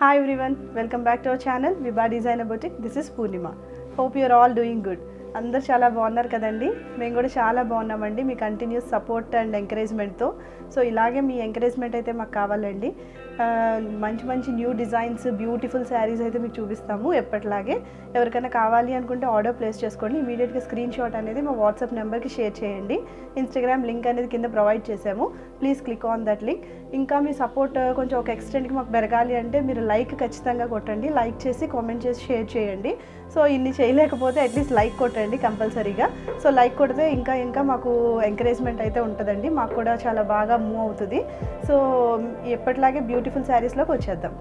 Hi everyone, welcome back to our channel Vibha Designer Boutique. This is Purnima. Hope you are all doing good. అందరు చాలా బాగున్నారు కదండి. మేము కూడా చాలా బాగున్నామండి. మీ కంటిన్యూస్ సపోర్ట్ అండ్ ఎంకరేజ్మెంట్తో. సో ఇలాగే మీ ఎంకరేజ్మెంట్ అయితే మాకు కావాలండి. మంచి మంచి న్యూ డిజైన్స్, బ్యూటిఫుల్ శారీస్ అయితే మీకు చూపిస్తాము ఎప్పటిలాగే. ఎవరికైనా కావాలి అనుకుంటే ఆర్డర్ ప్లేస్ చేసుకోండి. ఇమీడియట్గా స్క్రీన్ షాట్ అనేది మా వాట్సాప్ నెంబర్కి షేర్ చేయండి. ఇన్స్టాగ్రామ్ లింక్ అనేది కింద ప్రొవైడ్ చేసాము. Please click on that link. ఇంకా మీ సపోర్ట్ కొంచెం ఒక ఎక్స్టెంట్కి మాకు పెరగాలి అంటే మీరు లైక్ ఖచ్చితంగా కొట్టండి. లైక్ చేసి కామెంట్ చేసి షేర్ చేయండి. సో ఇన్ని చేయలేకపోతే అట్లీస్ట్ లైక్ కొట్టండి కంపల్సరీగా. సో లైక్ కొడితే ఇంకా మాకు ఎంకరేజ్మెంట్ అయితే ఉంటుందండి. మాకు కూడా చాలా బాగా మూవ్ అవుతుంది. సో ఎప్పటిలాగే బ్యూటిఫుల్ శారీస్లోకి వచ్చేద్దాం.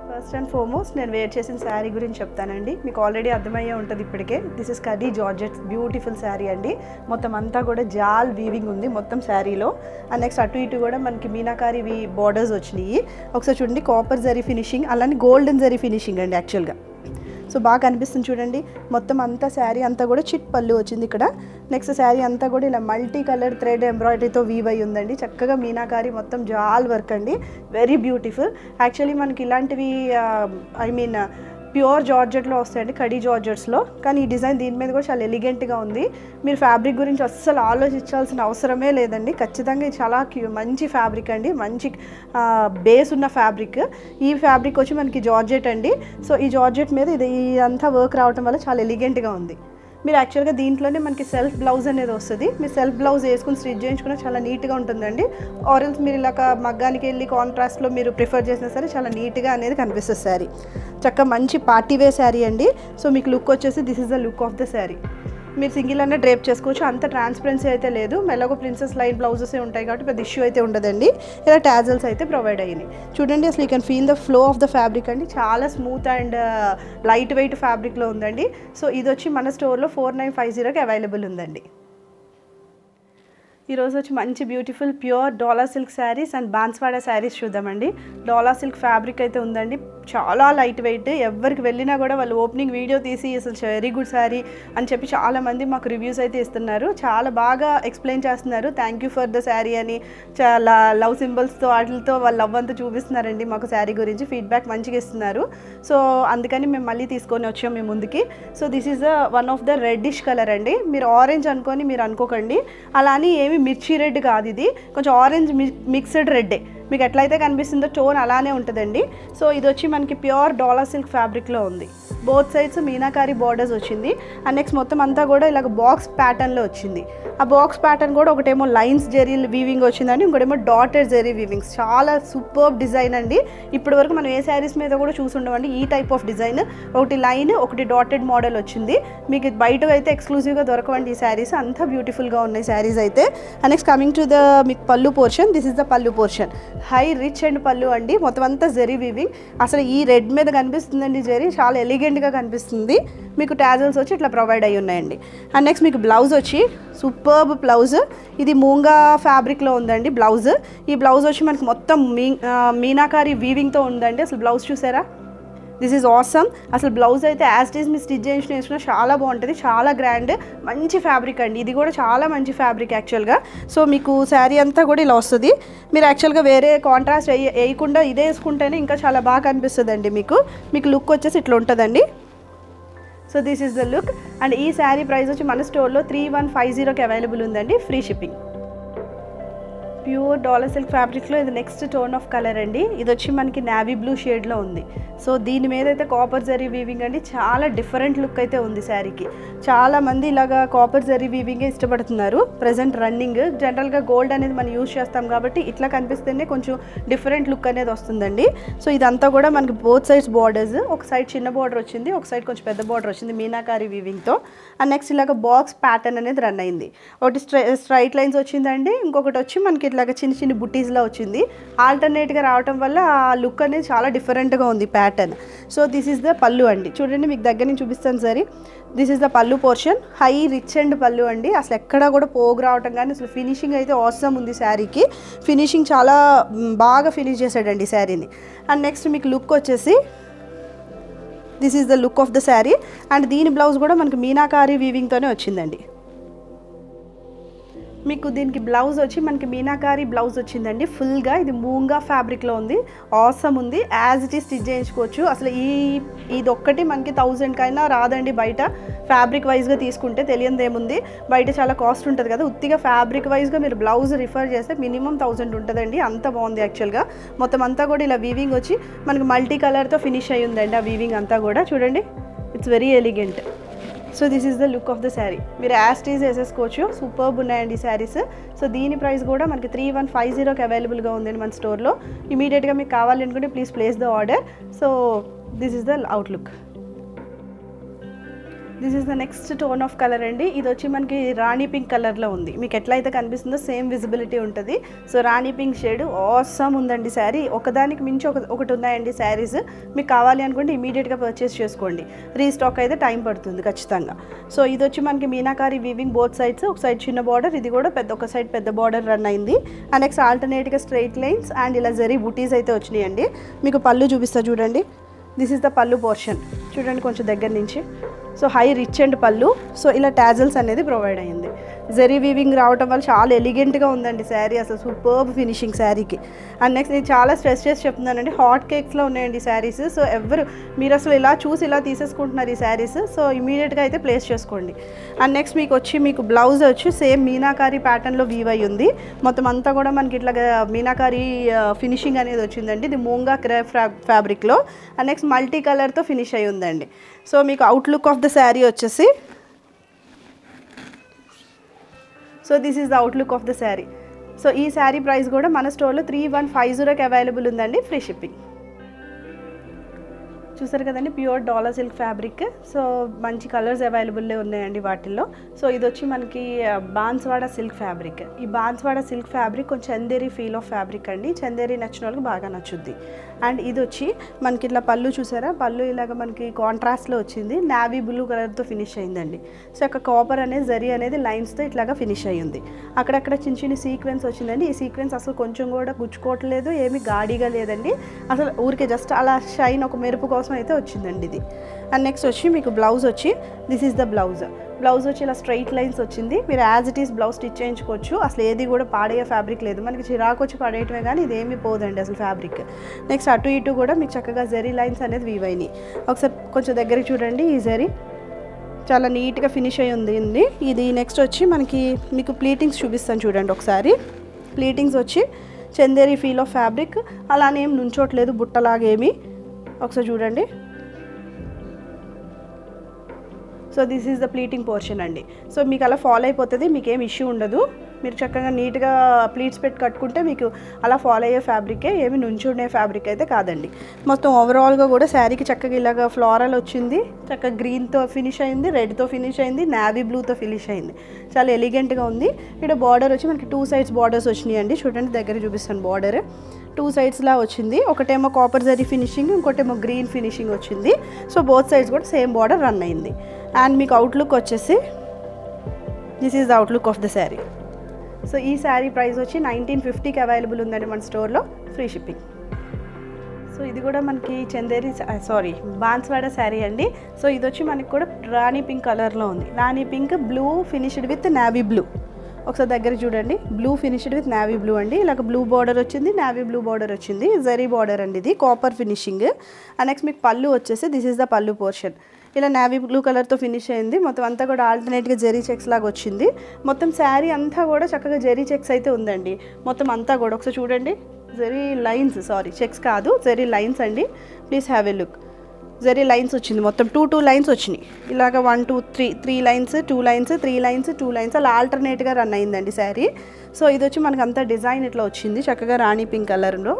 ఫస్ట్ అండ్ ఫార్మోస్ట్ నేను వేర్ చేసిన శారీ గురించి చెప్తానండి. మీకు ఆల్రెడీ అర్థమయ్యే ఉంటుంది ఇప్పటికే. This is khadi georgettes beautiful sari అండి. మొత్తం అంతా కూడా జాల్ వీవింగ్ ఉంది మొత్తం శారీలో. అండ్ నెక్స్ట్ అటు ఇటు కూడా మనకి మీనాకారి బార్డర్స్ వచ్చినాయి. ఒకసారి చూడండి, కాపర్ జరీ ఫినిషింగ్, అలానే గోల్డెన్ జరీ ఫినిషింగ్ అండి యాక్చువల్గా. సో బాగా కనిపిస్తుంది చూడండి. మొత్తం అంతా శారీ అంతా కూడా చిట్ పళ్ళు వచ్చింది ఇక్కడ. నెక్స్ట్ శారీ అంతా కూడా ఇలా మల్టీ కలర్ థ్రెడ్ ఎంబ్రాయిడరీతో వీవ్ అయి ఉందండి. చక్కగా మీనాకారి మొత్తం జాల్ వర్క్ అండి. Very beautiful. యాక్చువల్లీ మనకి ఇలాంటివి ప్యూర్ జార్జెట్లో వస్తాయండి, కడీ జార్జెట్స్లో. కానీ ఈ డిజైన్ దీని మీద కూడా చాలా ఎలిగెంట్గా ఉంది. మీరు ఫ్యాబ్రిక్ గురించి అస్సలు ఆలోచించాల్సిన అవసరమే లేదండి. ఖచ్చితంగా ఇది చాలా మంచి ఫ్యాబ్రిక్ అండి, మంచి బేస్ ఉన్న ఫ్యాబ్రిక్. ఈ ఫ్యాబ్రిక్ వచ్చి మనకి జార్జెట్ అండి. సో ఈ జార్జెట్ మీద ఇదంతా వర్క్ రావడం వల్ల చాలా ఎలిగెంట్గా ఉంది. మీరు యాక్చువల్గా దీంట్లోనే మనకి సెల్ఫ్ బ్లౌజ్ అనేది వస్తుంది. మీరు సెల్ఫ్ బ్లౌజ్ వేసుకుని స్టిచ్ చేయించుకున్న చాలా నీట్గా ఉంటుందండి. ఆరెల్స్ మీరు ఇలా మగ్గానికి వెళ్ళి కాంట్రాస్ట్లో మీరు ప్రిఫర్ చేసినా సరే చాలా నీట్గా అనేది కనిపిస్తుంది శారీ. చక్కగా మంచి పార్టీ వేర్ శారీ అండి. సో మీకు లుక్ వచ్చేసి this is the look of the sari. మీరు సింగిల్ అనే డ్రేప్ చేసుకోవచ్చు. అంత ట్రాన్స్పరెన్సీ అయితే లేదు. మెల్లగా ప్రిన్సెస్ లైన్ బ్లౌజెస్ ఉంటాయి కాబట్టి పెద్ద ఇష్యూ అయితే ఉండదండి. ఇలా టాజల్స్ అయితే ప్రొవైడ్ అయ్యినాయి. చూడండి, అసలు you can feel the flow of the fabric అండి. చాలా స్మూత్ అండ్ లైట్ వెయిట్ ఫ్యాబ్రిక్లో ఉందండి. సో ఇది వచ్చి మన స్టోర్లో 4950కి అవైలబుల్ ఉందండి. ఈరోజు వచ్చి మంచి beautiful pure Dola silk saris and Banswada saris చూద్దామండి. డోలా సిల్క్ ఫ్యాబ్రిక్ అయితే ఉందండి. చాలా లైట్ వెయిట్. ఎవరికి వెళ్ళినా కూడా వాళ్ళు ఓపెనింగ్ వీడియో తీసి అసలు వెరీ గుడ్ శారీ అని చెప్పి చాలామంది మాకు రివ్యూస్ అయితే ఇస్తున్నారు. చాలా బాగా ఎక్స్ప్లెయిన్ చేస్తున్నారు. Thank you for the sari అని చాలా లవ్ సింబల్స్తో వాటితో వాళ్ళ లవ్ అంతా చూపిస్తున్నారండి. మాకు శారీ గురించి ఫీడ్బ్యాక్ మంచిగా ఇస్తున్నారు. సో అందుకని మేము మళ్ళీ తీసుకొని వచ్చాం మీ ముందుకి. So this is one of the reddish colour అండి. మీరు ఆరెంజ్ అనుకొని మీరు అనుకోకండి. అలా అని ఏమి మిర్చి రెడ్ కాదు, ఇది కొంచెం ఆరెంజ్ మిక్స్డ్ రెడ్డే. మీకు ఎట్లయితే కనిపిస్తుందో టోన్ అలానే ఉంటుందండి. సో ఇది వచ్చి మనకి ప్యూర్ డోలా సిల్క్ ఫ్యాబ్రిక్లో ఉంది. బోత్ సైడ్స్ మీనాకారి బార్డర్స్ వచ్చింది. అండ్ నెక్స్ట్ మొత్తం అంతా కూడా ఇలాగ బాక్స్ ప్యాటర్న్లో వచ్చింది. ఆ బాక్స్ ప్యాటర్న్ కూడా ఒకటేమో లైన్స్ జెరీ వీవింగ్ వచ్చిందండి, ఇంకోటేమో డాటెడ్ జెరీ వీవింగ్స్. చాలా సూపర్బ్ డిజైన్ అండి. ఇప్పటి వరకు మనం ఏ శారీస్ మీద కూడా చూసుండమండి ఈ టైప్ ఆఫ్ డిజైన్. ఒకటి లైన్, ఒకటి డాటెడ్ మోడల్ వచ్చింది. మీకు బయట అయితే ఎక్స్క్లూజివ్గా దొరకవండి ఈ శారీస్. అంతా బ్యూటిఫుల్గా ఉన్నాయి శారీస్ అయితే. And next coming to the మీకు పళ్ళు portion. This is the pallu portion. High rich and పళ్ళు అండి. మొత్తం అంతా జెరీ వీవింగ్. అసలు ఈ రెడ్ మీద కనిపిస్తుందండి జెరీ, చాలా ఎలిగెంట్గా కనిపిస్తుంది. మీకు టాజల్స్ వచ్చి ఇట్లా ప్రొవైడ్ అయ్యి ఉన్నాయండి. అండ్ నెక్స్ట్ మీకు బ్లౌజ్ వచ్చి సూపర్బ్ బ్లౌజ్. ఇది మూంగా ఫ్యాబ్రిక్లో ఉందండి బ్లౌజ్. ఈ బ్లౌజ్ వచ్చి మనకి మొత్తం మీనాకారి వీవింగ్తో ఉందండి. అసలు బ్లౌజ్ చూసారా? This is awesome. అసలు బ్లౌజ్ అయితే యాజ్ డీస్ మీ స్టిచ్ చేయించిన వేసుకున్నా చాలా బాగుంటుంది. చాలా గ్రాండ్, మంచి ఫ్యాబ్రిక్ అండి. ఇది కూడా చాలా మంచి ఫ్యాబ్రిక్ యాక్చువల్గా. సో మీకు శారీ అంతా కూడా ఇలా వస్తుంది. మీరు యాక్చువల్గా వేరే కాంట్రాస్ట్ వేయకుండా ఇదే వేసుకుంటేనే ఇంకా చాలా బాగా కనిపిస్తుంది అండి. మీకు లుక్ వచ్చేసి ఇట్లా ఉంటుందండి. So this is the look. And ఈ శారీ ప్రైస్ వచ్చి మన స్టోర్లో 3150కి అవైలబుల్ ఉందండి. Free shipping. Pure Dola silk ఫ్యాబ్రిక్లో ఇది నెక్స్ట్ టోన్ ఆఫ్ కలర్ అండి. ఇది వచ్చి మనకి నావీ బ్లూ షేడ్లో ఉంది. సో దీని మీద అయితే కాపర్ జరీ వీవింగ్ అండి. చాలా డిఫరెంట్ లుక్ అయితే ఉంది శారీకి. చాలామంది ఇలాగా కాపర్ జరీ వీవింగే ఇష్టపడుతున్నారు ప్రజెంట్ రన్నింగ్. జనరల్గా గోల్డ్ అనేది మనం యూజ్ చేస్తాం కాబట్టి ఇట్లా కనిపిస్తేనే కొంచెం డిఫరెంట్ లుక్ అనేది వస్తుందండి. సో ఇదంతా కూడా మనకి బోత్ సైడ్స్ బార్డర్స్. ఒక సైడ్ చిన్న బార్డర్ వచ్చింది, ఒక సైడ్ కొంచెం పెద్ద బార్డర్ వచ్చింది మీనాకారి వీవింగ్తో. అండ్ నెక్స్ట్ ఇలాగ బాక్స్ ప్యాటర్న్ అనేది రన్ అయింది. ఒకటి స్ట్రైట్ లైన్స్ వచ్చిందండి, ఇంకొకటి వచ్చి మనకి ఇట్లాగ చిన్న చిన్న బుట్టీస్లో వచ్చింది. ఆల్టర్నేట్గా రావడం వల్ల ఆ లుక్ అనేది చాలా డిఫరెంట్గా ఉంది pattern. So this is the పళ్ళు అండి. చూడండి, మీకు దగ్గర నుంచి చూపిస్తాను సరే. This is the pallu portion. High rich and పళ్ళు అండి. అసలు ఎక్కడా కూడా పోగు రావటం కానీ అసలు ఫినిషింగ్ అయితే ఆసమ్ ఉంది శారీకి. ఫినిషింగ్ చాలా బాగా ఫినిష్ చేశాడండి శారీని. అండ్ నెక్స్ట్ మీకు లుక్ వచ్చేసి this is the look of the sari. And దీని బ్లౌజ్ కూడా మనకి మీనాకారి వీవింగ్తోనే వచ్చిందండి. మీకు దీనికి బ్లౌజ్ వచ్చి మనకి మీనాకారి బ్లౌజ్ వచ్చిందండి ఫుల్గా. ఇది మూంగా ఫ్యాబ్రిక్లో ఉంది, ఆసమ్ ఉంది. యాజ్ ఇట్ ఈస్ స్టిచ్ చేయించుకోవచ్చు. అసలు ఇది ఒక్కటి మనకి 1000కైనా రాదండి బయట. ఫ్యాబ్రిక్ వైజ్గా తీసుకుంటే తెలియదు ఏముంది, బయట చాలా కాస్ట్ ఉంటుంది కదా. ఉత్తిగా ఫ్యాబ్రిక్ వైజ్గా మీరు బ్లౌజ్ రిఫర్ చేస్తే మినిమం 1000 ఉంటుందండి. అంత బాగుంది యాక్చువల్గా. మొత్తం అంతా కూడా ఇలా వీవింగ్ వచ్చి మనకి మల్టీ కలర్తో ఫినిష్ అయ్యి ఉందండి ఆ వీవింగ్ అంతా కూడా. చూడండి, it's very elegant. So this is the look of the sari. మీరు యాస్టీజ్ వేసేసుకోవచ్చు. సూపర్బ్ ఉన్నాయండి ఈ శారీస్. సో దీని ప్రైస్ కూడా మనకి 3150కి అవైలబుల్గా ఉందండి మన స్టోర్లో. ఇమీడియట్గా మీకు కావాలి అనుకుంటే please place the order. So this is the outlook. This is the next tone of colour అండి. ఇది వచ్చి మనకి రాణి పింక్ కలర్లో ఉంది. మీకు ఎట్లయితే కనిపిస్తుందో సేమ్ విజిబిలిటీ ఉంటుంది. సో రాణి పింక్ షేడ్ ఆసమ్ ఉందండి శారీ. ఒకదానికి మించి ఒకటి ఉన్నాయండి శారీస్. మీకు కావాలి అనుకుంటే ఇమీడియట్గా పర్చేస్ చేసుకోండి. రీస్టాక్ అయితే టైం పడుతుంది ఖచ్చితంగా. సో ఇది వచ్చి మనకి మీనాకారి వీవింగ్ బోత్ సైడ్స్. ఒక సైడ్ చిన్న బార్డర్, ఇది కూడా ఒక సైడ్ పెద్ద బార్డర్ రన్ అయింది. అండ్ నెక్స్ట్ ఆల్టర్నేట్గా స్ట్రైట్ లైన్స్ అండ్ ఇలా జరీ బుటీస్ అయితే వచ్చినాయండి. మీకు పళ్ళు చూపిస్తా చూడండి. This is the pallu portion. చూడండి కొంచెం దగ్గర నుంచి. So high rich and pallu. So ఇలా టాజల్స్ అనేది ప్రొవైడ్ అయ్యింది. జరీ వీవింగ్ రావటం వల్ల చాలా ఎలిగెంట్గా ఉందండి శారీ. అసలు సూపర్బ్ ఫినిషింగ్ శారీకి. అండ్ నెక్స్ట్ నేను చాలా స్ట్రెస్ చేసి చెప్తున్నానండి, హాట్ కేక్స్లో ఉన్నాయండి శారీస్. సో మీరు అసలు ఇలా చూసి ఇలా తీసేసుకుంటున్నారు ఈ శారీస్. సో ఇమీడియట్గా అయితే ప్లేస్ చేసుకోండి. అండ్ నెక్స్ట్ మీకు బ్లౌజ్ వచ్చి సేమ్ మీనాకారి ప్యాటర్న్లో వీవ్ అయ్యి ఉంది. మొత్తం అంతా కూడా మనకి ఇట్లా మీనాకారి ఫినిషింగ్ అనేది వచ్చిందండి. ఇది మూంగా క్రేప్ ఫ్యాబ్రిక్లో. అండ్ నెక్స్ట్ మల్టీ కలర్తో ఫినిష్ అయ్యి ఉందండి. సో మీకు అవుట్లుక్ ఆఫ్ ద శారీ వచ్చేసి, so this is the outlook of the sari. So ఈ శారీ ప్రైస్ కూడా మన స్టోర్లో 3150కి అవైలబుల్ ఉందండి, ఫ్రీ షిప్పింగ్. చూసారు కదండి, pure dollar silk fabric. So మంచి కలర్స్ అవైలబుల్లో ఉన్నాయండి వాటిల్లో. సో ఇది వచ్చి మనకి బాన్స్వాడ సిల్క్ ఫ్యాబ్రిక్. ఈ బాన్స్వాడ సిల్క్ ఫ్యాబ్రిక్ కొంచెం చందేరి ఫీల్ ఆఫ్ ఫ్యాబ్రిక్ అండి. చందేరి నచ్చిన వాళ్ళకి బాగా నచ్చుద్ది. అండ్ ఇది వచ్చి మనకి ఇట్లా పళ్ళు చూసారా, పళ్ళు ఇలాగ మనకి కాంట్రాస్ట్లో వచ్చింది. నావీ బ్లూ కలర్తో ఫినిష్ అయిందండి. సో ఒక కాపర్ అనేది జరీ అనేది లైన్స్తో ఇట్లాగా ఫినిష్ అయ్యింది. అక్కడక్కడ చిన్న చిన్న సీక్వెన్స్ వచ్చిందండి. ఈ సీక్వెన్స్ అసలు కొంచెం కూడా గుచ్చుకోవట్లేదు, ఏమి గాడిగా లేదండి. అసలు ఊరికే జస్ట్ అలా షైన్, ఒక మెరుపు కోసం అయితే వచ్చిందండి ఇది. అండ్ నెక్స్ట్ వచ్చి మీకు బ్లౌజ్ వచ్చి, this is the blouse. Blouse వచ్చి ఇలా స్ట్రైట్ లైన్స్ వచ్చింది. మీరు as it is blouse stitch చేయించుకోవచ్చు. అసలు ఏది కూడా పాడయ్యే ఫ్యాబ్రిక్ లేదు. మనకి చిరాకు వచ్చి పడేయటమే కానీ ఇదేమీ పోదండి అసలు ఫ్యాబ్రిక్. నెక్స్ట్ అటు ఇటు కూడా మీకు చక్కగా జరీ లైన్స్ అనేది వీవ్ అయినాయి. ఒకసారి కొంచెం దగ్గరికి చూడండి. ఈ జరీ చాలా నీట్గా ఫినిష్ అయ్యి ఉంది ఇది. నెక్స్ట్ వచ్చి మీకు ప్లీటింగ్స్ చూపిస్తాను చూడండి ఒకసారి. ప్లీటింగ్స్ వచ్చి చందేరి ఫీల్ ఆఫ్ ఫ్యాబ్రిక్. అలానే ఏం నుంచోట్లేదు బుట్టలాగేమి. ఒకసారి చూడండి. So this is the pleating portion అండి. సో మీకు అలా ఫాలో అయిపోతుంది, మీకు ఏం ఇష్యూ ఉండదు. మీరు చక్కగా నీట్గా ప్లీట్స్ పెట్టి కట్టుకుంటే మీకు అలా ఫాలో అయ్యే ఫ్యాబ్రికే, ఏమి నుంచుండే ఫ్యాబ్రిక్ అయితే కాదండి. మొత్తం ఓవరాల్గా కూడా శారీకి చక్కగా ఇలాగ ఫ్లోరల్ వచ్చింది. చక్కగా గ్రీన్తో ఫినిష్ అయింది, రెడ్తో ఫినిష్ అయింది, నావీ బ్లూతో ఫినిష్ అయింది. చాలా ఎలిగెంట్గా ఉంది. ఇక్కడ బార్డర్ వచ్చి మనకి 2 సైడ్స్ బార్డర్స్ వచ్చినాయి అండి. చూడండి దగ్గర చూపిస్తాను. బార్డర్ 2 సైడ్స్లా వచ్చింది. ఒకటేమో కాపర్ జరీ ఫినిషింగ్, ఇంకోటేమో గ్రీన్ ఫినిషింగ్ వచ్చింది. సో బోత్ సైడ్స్ కూడా సేమ్ బార్డర్ రన్ అయింది. అండ్ మీకు అవుట్లుక్ వచ్చేసి, this is the outlook of the sari. So ఈ శారీ ప్రైస్ వచ్చి 1950కి అవైలబుల్ ఉందండి మన స్టోర్లో, ఫ్రీ షిప్పింగ్. సో ఇది కూడా మనకి బాన్స్వాడ శారీ అండి. సో ఇది వచ్చి మనకి కూడా రాణి పింక్ కలర్లో ఉంది. Rani pink blue finished with navy blue. ఒకసారి దగ్గర చూడండి. Blue finished with navy blue అండి. ఇలాగ బ్లూ బార్డర్ వచ్చింది, నావీ బ్లూ బార్డర్ వచ్చింది. జరీ బార్డర్ అండి ఇది, కాపర్ ఫినిషింగ్. అండ్ నెక్స్ట్ మీకు పళ్ళు వచ్చేసి, this is the pallu portion. ఇలా నావీ బ్లూ కలర్తో ఫినిష్ అయింది. మొత్తం అంతా కూడా ఆల్టర్నేట్గా జరీ చెక్స్ లాగా వచ్చింది. మొత్తం శారీ అంతా కూడా చక్కగా జరీ చెక్స్ అయితే ఉందండి. మొత్తం అంతా కూడా ఒకసారి చూడండి. జరీ లైన్స్, చెక్స్ కాదు, జరీ లైన్స్ అండి. Please have a look. Zari lines వచ్చింది. మొత్తం 2 లైన్స్ వచ్చినాయి. ఇలాగ 1 2 3 లైన్స్, 2 లైన్స్, 3 లైన్స్, 2 లైన్స్ అలా ఆల్టర్నేట్గా రన్ అయిందండి శారీ. సో ఇది వచ్చి మనకు అంతా డిజైన్ ఇట్లా వచ్చింది. చక్కగా రాణి పింక్ కలర్లో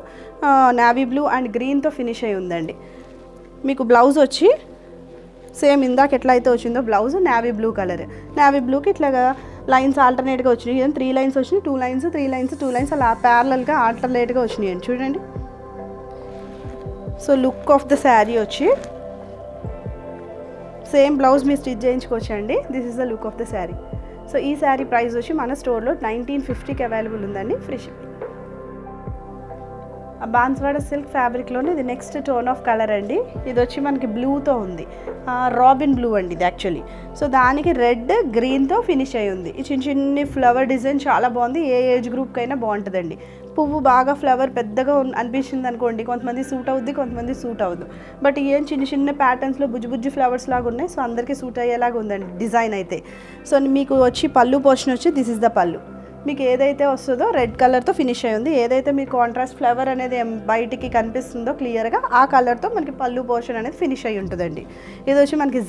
నావీ బ్లూ అండ్ గ్రీన్తో ఫినిష్ అయి ఉందండి. మీకు బ్లౌజ్ వచ్చి సేమ్ ఇందాక ఎట్లా అయితే వచ్చిందో blouse navy blue colour. Navy బ్లూకి ఇట్లాగా లైన్స్ ఆల్టర్నేట్గా వచ్చినాయి. 3 లైన్స్ వచ్చినాయి, 2 లైన్స్, 3 లైన్స్, 2 లైన్స్ అలా ప్యారలల్గా ఆల్టర్నేట్గా వచ్చినాయి అండి. చూడండి. So look of the sari వచ్చి సేమ్ బ్లౌజ్ మీరు స్టిచ్ చేయించుకోవచ్చు అండి. This is the look of the sari. So ఈ శారీ ప్రైస్ వచ్చి మన స్టోర్లో 1950కి అవైలబుల్ ఉందండి, ఫ్రీ షిప్పింగ్. బాన్స్వాడ సిల్క్ ఫ్యాబ్రిక్లోనే ఇది నెక్స్ట్ టోన్ ఆఫ్ కలర్ అండి. ఇది వచ్చి మనకి బ్లూతో ఉంది, రాబిన్ బ్లూ అండి ఇది యాక్చువల్లీ. సో దానికి రెడ్ గ్రీన్తో ఫినిష్ అయి ఉంది. ఈ చిన్న చిన్ని ఫ్లవర్ డిజైన్ చాలా బాగుంది, ఏ ఏజ్ గ్రూప్కి అయినా బాగుంటుందండి. పువ్వు బాగా ఫ్లవర్ పెద్దగా అనిపించింది అనుకోండి, కొంతమంది సూట్ అవుద్ది, కొంతమంది సూట్ అవ్వదు. బట్ ఏం చిన్న చిన్న ప్యాటర్న్స్లో బుజ్జి ఫ్లవర్స్ లాగా ఉన్నాయి. సో అందరికీ సూట్ అయ్యేలాగా ఉందండి డిజైన్ అయితే. సో మీకు వచ్చి పళ్ళు పోర్షన్ వచ్చి దిస్ ఇస్ ద పళ్ళు. మీకు ఏదైతే వస్తుందో రెడ్ కలర్తో ఫినిష్ అయి ఉంది. ఏదైతే మీకు కాంట్రాస్ట్ ఫ్లవర్ అనేది బయటికి కనిపిస్తుందో క్లియర్గా ఆ కలర్తో మనకి పళ్ళు పోర్షన్ అనేది ఫినిష్ అయి ఉంటుందండి. ఇది వచ్చి మనకి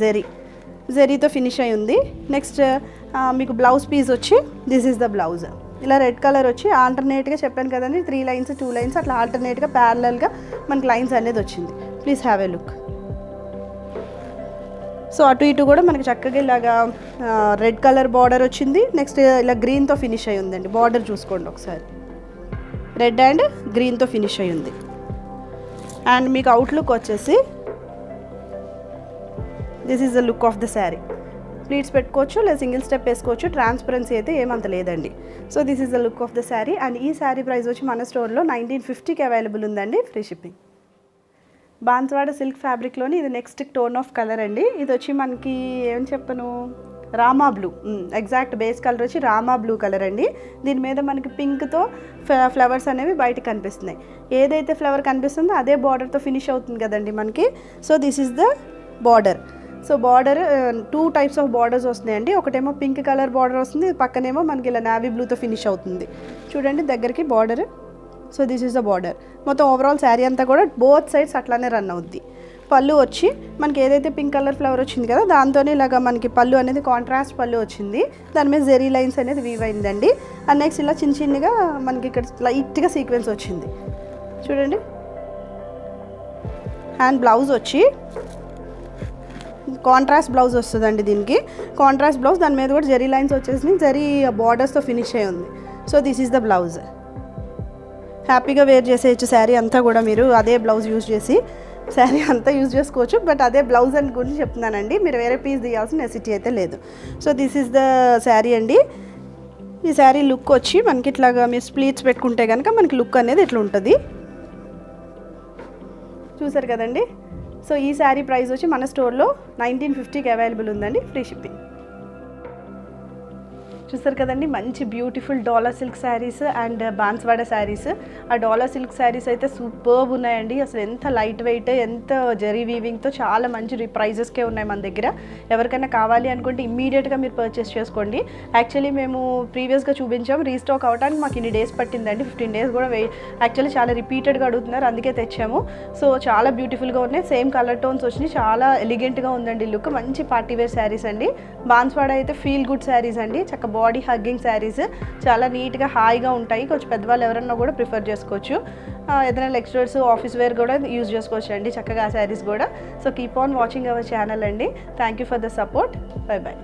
జెరీతో ఫినిష్ అయి ఉంది. నెక్స్ట్ మీకు బ్లౌజ్ పీస్ వచ్చి దిస్ ఈస్ ద బ్లౌజ్. ఇలా రెడ్ కలర్ వచ్చి ఆల్టర్నేట్గా చెప్పాను కదండి, 3 లైన్స్ 2 లైన్స్ అట్లా ఆల్టర్నేట్గా ప్యారలల్గా మనకి లైన్స్ అనేది వచ్చింది. Please have a look. So అటు ఇటు కూడా మనకి చక్కగా ఇలాగా రెడ్ కలర్ బార్డర్ వచ్చింది. నెక్స్ట్ ఇలా గ్రీన్తో ఫినిష్ అయి ఉందండి. బార్డర్ చూసుకోండి ఒకసారి, రెడ్ అండ్ గ్రీన్తో ఫినిష్ అయి ఉంది. అండ్ మీకు అవుట్లుక్ వచ్చేసి this is the look of the sari. Pleats పెట్టుకోవచ్చు లేదా సింగిల్ స్టెప్ వేసుకోవచ్చు. ట్రాన్స్పరెన్సీ అయితే ఏమంత లేదండి. So this is the look of the sari. And ఈ శారీ ప్రైస్ వచ్చి మన స్టోర్లో 1950కి అవైలబుల్ ఉందండి, ఫ్రీ షిప్పింగ్. బాన్స్వాడ సిల్క్ ఫ్యాబ్రిక్లోని ఇది నెక్స్ట్ టోన్ ఆఫ్ కలర్ అండి. ఇది వచ్చి మనకి ఏం చెప్పను, Rama blue. Exact base colour వచ్చి రామా బ్లూ కలర్ అండి. దీని మీద మనకి పింక్తో ఫ్లవర్స్ అనేవి బయటకు కనిపిస్తున్నాయి. ఏదైతే ఫ్లవర్ కనిపిస్తుందో అదే బార్డర్తో ఫినిష్ అవుతుంది కదండి మనకి. So this is the border. So border 2 types of borders వస్తున్నాయండి. ఒకటేమో పింక్ కలర్ బార్డర్ వస్తుంది, పక్కనేమో మనకి ఇలా నావీ బ్లూతో ఫినిష్ అవుతుంది. చూడండి దగ్గరికి border. So this is the border. మొత్తం ఓవరాల్ శారీ అంతా కూడా బోత్ సైడ్స్ అట్లానే రన్ అవుద్ది. పళ్ళు వచ్చి మనకి ఏదైతే పింక్ కలర్ ఫ్లవర్ వచ్చింది కదా దాంతోనే ఇలాగా మనకి పళ్ళు అనేది కాంట్రాస్ట్ పళ్ళు వచ్చింది. దాని మీద జెరీ లైన్స్ అనేది వీవ్ అయిందండి. అండ్ నెక్స్ట్ ఇలా చిన్నగా మనకి ఇక్కడ లైట్గా సీక్వెన్స్ వచ్చింది చూడండి. అండ్ బ్లౌజ్ వచ్చి కాంట్రాస్ట్ బ్లౌజ్ వస్తుందండి. దీనికి కాంట్రాస్ట్ బ్లౌజ్, దాని మీద కూడా జెరీ లైన్స్ వచ్చేసి జెరీ బార్డర్స్తో ఫినిష్ అయి ఉంది. So this is the blouse. హ్యాపీగా వేర్ చేసేయచ్చు శారీ అంతా కూడా. మీరు అదే బ్లౌజ్ యూజ్ చేసి శారీ అంతా యూజ్ చేసుకోవచ్చు. బట్ అదే బ్లౌజ్ అని గురించి చెప్తున్నానండి, మీరు వేరే పీస్ తీయాల్సిన నెసిటీ అయితే లేదు. So this is the sari అండి. ఈ శారీ లుక్ వచ్చి మనకి ఇట్లాగా మీరు స్ప్లీట్స్ పెట్టుకుంటే కనుక మనకి లుక్ అనేది ఇట్లా ఉంటుంది. చూసారు కదండి. సో ఈ శారీ ప్రైస్ వచ్చి మన స్టోర్లో 1950కి అవైలబుల్ ఉందండి, ఫ్రీ షిప్పింగ్. చూస్తారు కదండి, మంచి beautiful dollar silk saris and Banswada saris. ఆ డాలర్ సిల్క్ శారీస్ అయితే సూపర్బ్ ఉన్నాయండి. అసలు ఎంత లైట్ వెయిట్, ఎంత జరీ వీవింగ్తో చాలా మంచి ప్రైజెస్కే ఉన్నాయి మన దగ్గర. ఎవరికైనా కావాలి అనుకుంటే ఇమ్మీడియట్గా మీరు పర్చేస్ చేసుకోండి. యాక్చువల్లీ మేము ప్రీవియస్గా చూపించాం, రీస్టాక్ అవడానికి మాకు ఇన్ని డేస్ పట్టిందండి, 15 డేస్ కూడా యాక్చువల్లీ చాలా రిపీటెడ్గా అడుగుతున్నారు, అందుకే తెచ్చాము. సో చాలా బ్యూటిఫుల్గా ఉన్నాయి, సేమ్ కలర్ టోన్స్ వచ్చినాయి, చాలా ఎలిగెంట్గా ఉందండి లుక్. మంచి పార్టీవేర్ శారీస్ అండి. బాన్స్వాడ అయితే ఫీల్ గుడ్ శారీస్ అండి, చక్క బాడీ హగ్గింగ్ శారీస్, చాలా నీట్గా హాయిగా ఉంటాయి. కొంచెం పెద్దవాళ్ళు ఎవరన్నా కూడా ప్రిఫర్ చేసుకోవచ్చు. ఏదైనా లెక్చరర్స్ ఆఫీస్ వేర్ కూడా యూజ్ చేసుకోవచ్చు అండి చక్కగా ఆ శారీస్ కూడా. So keep on watching our channel అండి. Thank you for the support. Bye by.